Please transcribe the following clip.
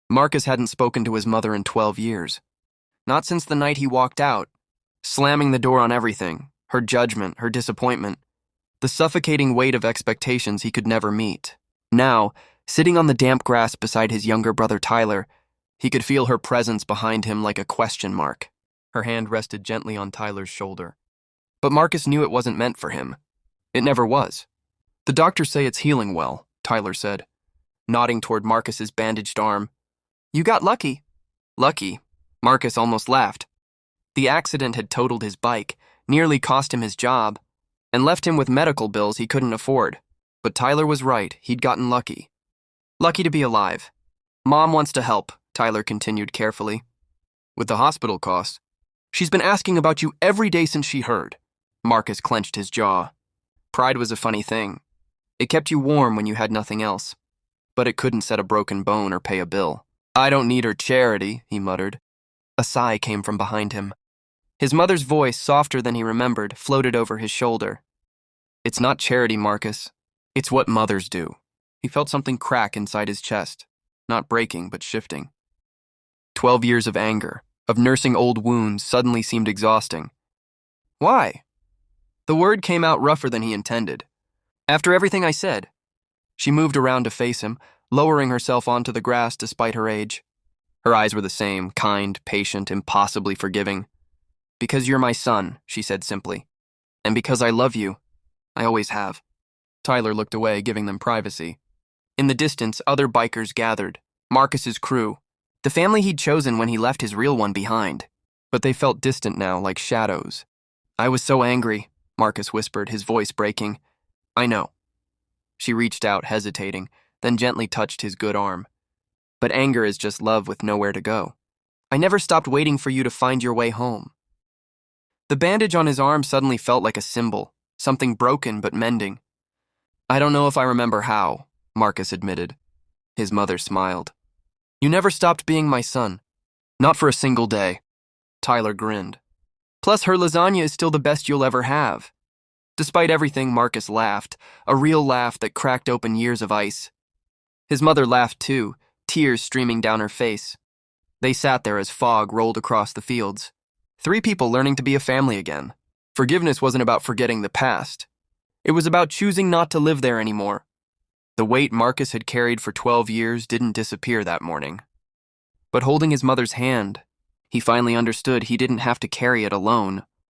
Marcus hadn't spoken to his mother in 12 years. Not since the night he walked out, slamming the door on everything, her judgment, her disappointment, the suffocating weight of expectations he could never meet. Now, sitting on the damp grass beside his younger brother Tyler, he could feel her presence behind him like a question mark. Her hand rested gently on Tyler's shoulder. But Marcus knew it wasn't meant for him. It never was. The doctors say it's healing well, Tyler said, nodding toward Marcus's bandaged arm. You got lucky. Lucky? Marcus almost laughed. The accident had totaled his bike, nearly cost him his job, and left him with medical bills he couldn't afford. But Tyler was right, he'd gotten lucky. Lucky to be alive. Mom wants to help, Tyler continued carefully. With the hospital costs. She's been asking about you every day since she heard. Marcus clenched his jaw. Pride was a funny thing. It kept you warm when you had nothing else. But it couldn't set a broken bone or pay a bill. I don't need her charity, he muttered. A sigh came from behind him. His mother's voice, softer than he remembered, floated over his shoulder. It's not charity, Marcus. It's what mothers do. He felt something crack inside his chest. Not breaking, but shifting. 12 years of anger, of nursing old wounds, suddenly seemed exhausting. Why? The word came out rougher than he intended. After everything I said. She moved around to face him, lowering herself onto the grass despite her age. Her eyes were the same, kind, patient, impossibly forgiving. Because you're my son, she said simply. And because I love you, I always have. Tyler looked away, giving them privacy. In the distance, other bikers gathered. Marcus's crew. The family he'd chosen when he left his real one behind. But they felt distant now, like shadows. I was so angry, Marcus whispered, his voice breaking. I know. She reached out, hesitating, then gently touched his good arm. But anger is just love with nowhere to go. I never stopped waiting for you to find your way home. The bandage on his arm suddenly felt like a symbol, something broken but mending. I don't know if I remember how, Marcus admitted. His mother smiled. You never stopped being my son. Not for a single day. Tyler grinned. Plus, her lasagna is still the best you'll ever have. Despite everything, Marcus laughed, a real laugh that cracked open years of ice. His mother laughed too, tears streaming down her face. They sat there as fog rolled across the fields. 3 people learning to be a family again. Forgiveness wasn't about forgetting the past. It was about choosing not to live there anymore. The weight Marcus had carried for 12 years didn't disappear that morning. But holding his mother's hand, he finally understood he didn't have to carry it alone.